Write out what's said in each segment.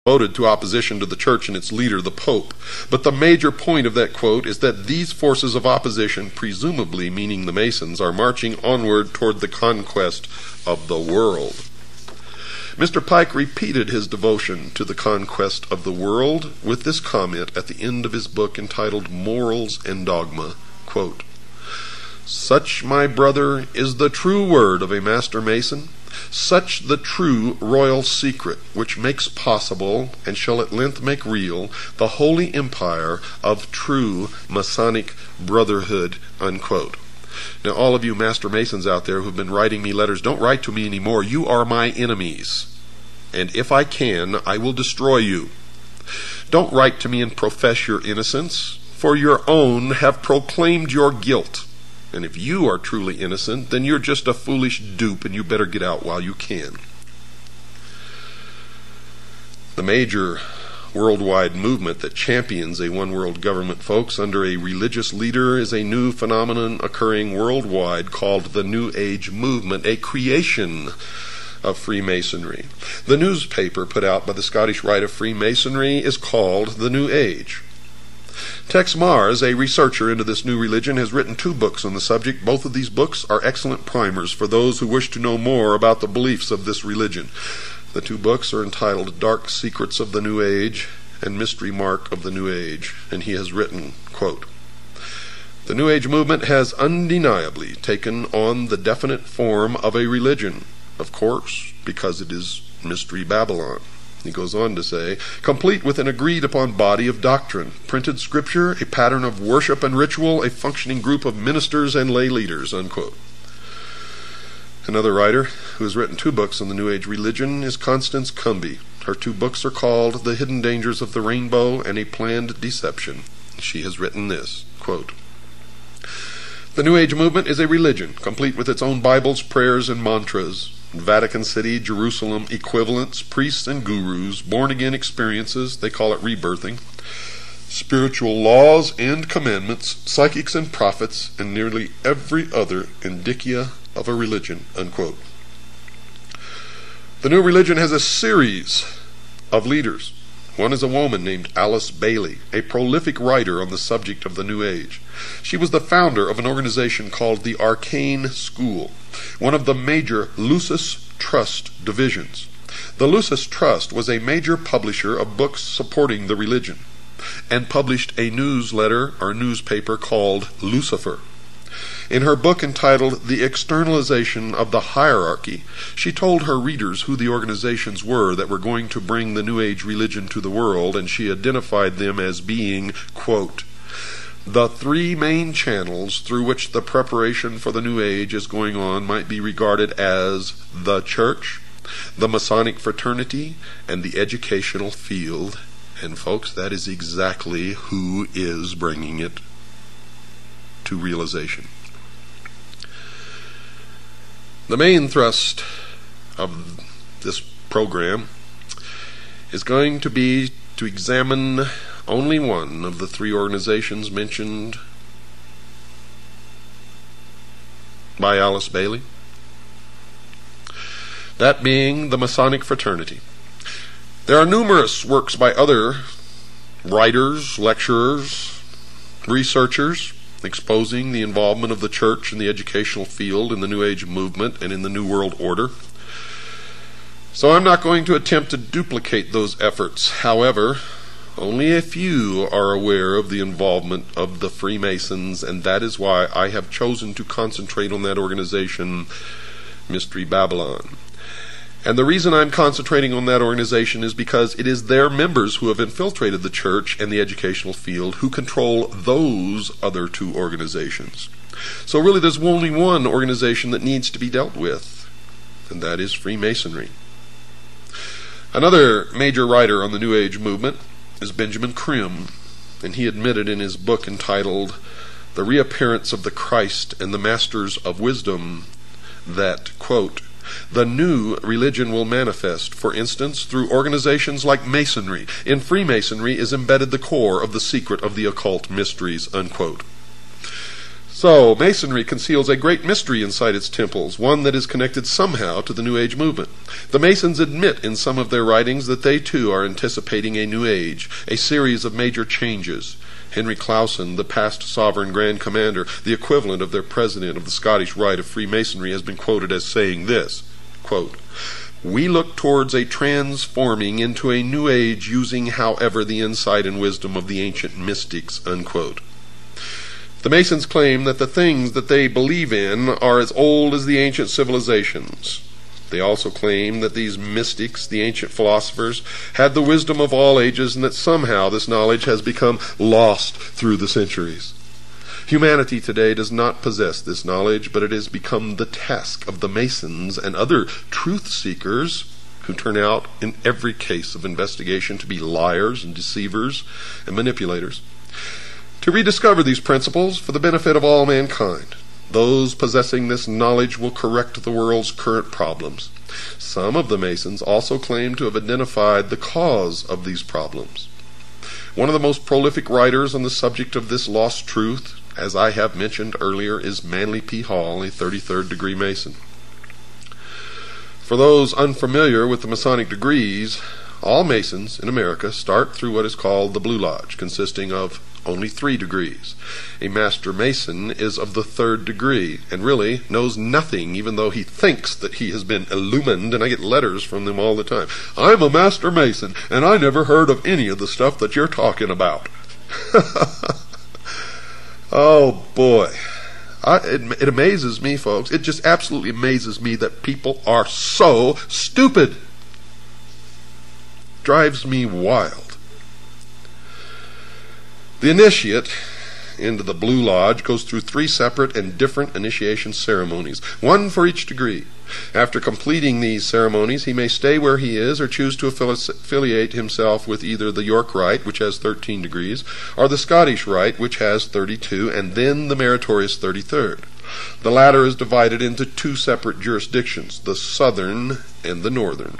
devoted to opposition to the church and its leader, the Pope. But the major point of that quote is that these forces of opposition, presumably meaning the Masons, are marching onward toward the conquest of the world. Mr. Pike repeated his devotion to the conquest of the world with this comment at the end of his book entitled Morals and Dogma, quote, "Such, my brother, is the true word of a Master Mason, such the true royal secret which makes possible, and shall at length make real, the holy empire of true Masonic brotherhood," unquote. Now, all of you Master Masons out there who've been writing me letters, don't write to me anymore. You are my enemies. And if I can, I will destroy you. Don't write to me and profess your innocence, for your own have proclaimed your guilt. And if you are truly innocent, then you're just a foolish dupe, and you better get out while you can. The major worldwide movement that champions a one-world government, folks, under a religious leader is a new phenomenon occurring worldwide called the New Age movement, a creation of Freemasonry. The newspaper put out by the Scottish Rite of Freemasonry is called The New Age. Tex Mars, a researcher into this new religion, has written 2 books on the subject. Both of these books are excellent primers for those who wish to know more about the beliefs of this religion. The 2 books are entitled Dark Secrets of the New Age and Mystery Mark of the New Age, and he has written, quote, "The New Age movement has undeniably taken on the definite form of a religion, of course, because it is Mystery Babylon." He goes on to say, "Complete with an agreed-upon body of doctrine, printed scripture, a pattern of worship and ritual, a functioning group of ministers and lay leaders," unquote. Another writer who has written 2 books on the New Age religion is Constance Cumby. Her 2 books are called The Hidden Dangers of the Rainbow and A Planned Deception. She has written this, quote, "The New Age movement is a religion, complete with its own Bibles, prayers, and mantras, Vatican City, Jerusalem equivalents, priests and gurus, born-again experiences, they call it rebirthing, spiritual laws and commandments, psychics and prophets, and nearly every other indicia of a religion," unquote. The new religion has a series of leaders. One is a woman named Alice Bailey, a prolific writer on the subject of the New Age. She was the founder of an organization called the Arcane School, one of the major Lucis Trust divisions. The Lucis Trust was a major publisher of books supporting the religion, and published a newsletter or newspaper called LuciFer. In her book entitled The Externalization of the Hierarchy, she told her readers who the organizations were that were going to bring the New Age religion to the world, and she identified them as being, quote, "The 3 main channels through which the preparation for the New Age is going on might be regarded as the Church, the Masonic fraternity, and the educational field." And folks, that is exactly who is bringing it to realization. The main thrust of this program is going to be to examine only one of the 3 organizations mentioned by Alice Bailey, that being the Masonic fraternity. There are numerous works by other writers, lecturers, researchers, exposing the involvement of the church in the educational field in the New Age movement and in the New World Order. So I'm not going to attempt to duplicate those efforts. However, only a few are aware of the involvement of the Freemasons, and that is why I have chosen to concentrate on that organization, Mystery Babylon. And the reason I'm concentrating on that organization is because it is their members who have infiltrated the church and the educational field who control those other 2 organizations. So really there's only one organization that needs to be dealt with, and that is Freemasonry. Another major writer on the New Age movement is Benjamin Krim, and he admitted in his book entitled The Reappearance of the Christ and the Masters of Wisdom that, quote, "The new religion will manifest, for instance, through organizations like Masonry. In Freemasonry is embedded the core of the secret of the occult mysteries," unquote. So, Masonry conceals a great mystery inside its temples, one that is connected somehow to the New Age movement. The Masons admit in some of their writings that they too are anticipating a New Age, a series of major changes. Henry Clausen, the past sovereign Grand Commander, the equivalent of their president of the Scottish Rite of Freemasonry, has been quoted as saying this, quote, "We look towards a transforming into a New Age using, however, the insight and wisdom of the ancient mystics," unquote. The Masons claim that the things that they believe in are as old as the ancient civilizations. They also claim that these mystics, the ancient philosophers, had the wisdom of all ages and that somehow this knowledge has become lost through the centuries. Humanity today does not possess this knowledge, but it has become the task of the Masons and other truth seekers who turn out in every case of investigation to be liars and deceivers and manipulators, to rediscover these principles for the benefit of all mankind. Those possessing this knowledge will correct the world's current problems. Some of the Masons also claim to have identified the cause of these problems. One of the most prolific writers on the subject of this lost truth, as I have mentioned earlier, is Manly P. Hall, a 33rd degree Mason. For those unfamiliar with the Masonic degrees, all Masons in America start through what is called the Blue Lodge, consisting of only 3 degrees. A Master Mason is of the 3rd degree and really knows nothing, even though he thinks that he has been illumined, and I get letters from them all the time. "I'm a Master Mason, and I never heard of any of the stuff that you're talking about." Oh, boy. It amazes me, folks. It just absolutely amazes me that people are so stupid. Drives me wild. The initiate into the Blue Lodge goes through 3 separate and different initiation ceremonies, one for each degree. After completing these ceremonies, he may stay where he is or choose to affiliate himself with either the York Rite, which has 13 degrees, or the Scottish Rite, which has 32, and then the meritorious 33rd. The latter is divided into 2 separate jurisdictions, the Southern and the Northern.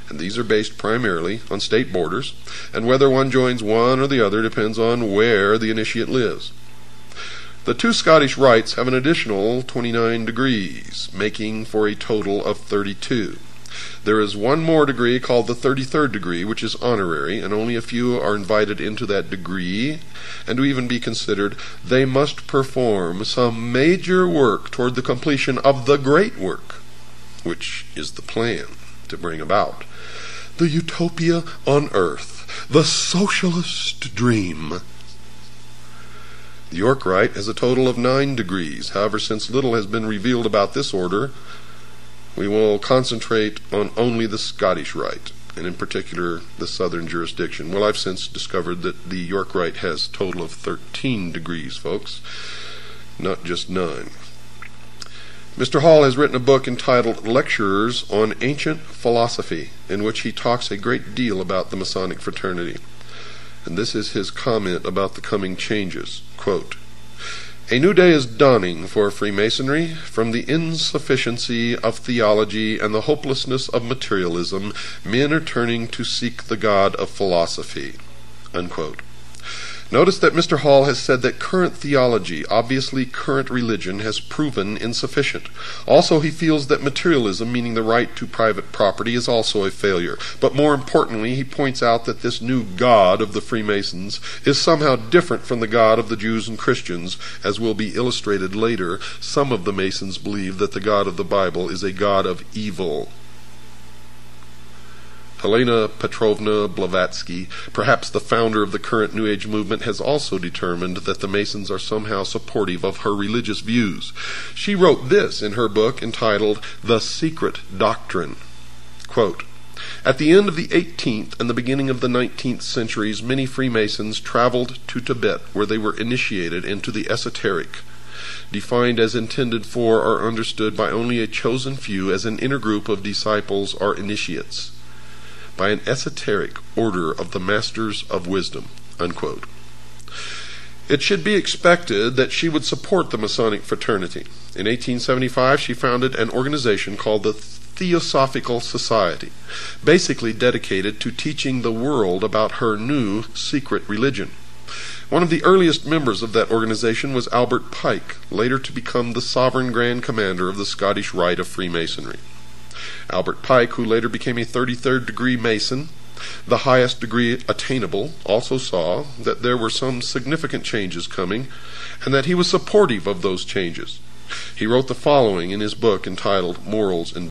And these are based primarily on state borders, and whether one joins one or the other depends on where the initiate lives. The 2 Scottish rites have an additional 29 degrees, making for a total of 32. There is one more degree called the 33rd degree, which is honorary, and only a few are invited into that degree, and to even be considered, they must perform some major work toward the completion of the great work, which is the plan to bring about the utopia on earth, the socialist dream. The York Rite has a total of 9 degrees. However, since little has been revealed about this order, we will concentrate on only the Scottish Rite, and in particular the Southern jurisdiction. Well, I've since discovered that the York Rite has a total of 13 degrees, folks, not just 9. Mr. Hall has written a book entitled Lectures on Ancient Philosophy, in which he talks a great deal about the Masonic fraternity. And this is his comment about the coming changes. Quote, "A new day is dawning for Freemasonry. From the insufficiency of theology and the hopelessness of materialism, men are turning to seek the God of philosophy." Unquote. Notice that Mr. Hall has said that current theology, obviously current religion, has proven insufficient. Also, he feels that materialism, meaning the right to private property, is also a failure. But more importantly, he points out that this new God of the Freemasons is somehow different from the God of the Jews and Christians, as will be illustrated later. Some of the Masons believe that the God of the Bible is a God of evil. Helena Petrovna Blavatsky, perhaps the founder of the current New Age movement, has also determined that the Masons are somehow supportive of her religious views. She wrote this in her book entitled The Secret Doctrine. Quote, "At the end of the 18th and the beginning of the 19th centuries, many Freemasons traveled to Tibet, where they were initiated into the esoteric, defined as intended for or understood by only a chosen few as an inner group of disciples or initiates, by an esoteric order of the Masters of Wisdom." Unquote. It should be expected that she would support the Masonic fraternity. In 1875, she founded an organization called the Theosophical Society, basically dedicated to teaching the world about her new secret religion. One of the earliest members of that organization was Albert Pike, later to become the sovereign Grand Commander of the Scottish Rite of Freemasonry. Albert Pike, who later became a 33rd degree Mason, the highest degree attainable, also saw that there were some significant changes coming, and that he was supportive of those changes. He wrote the following in his book entitled Morals and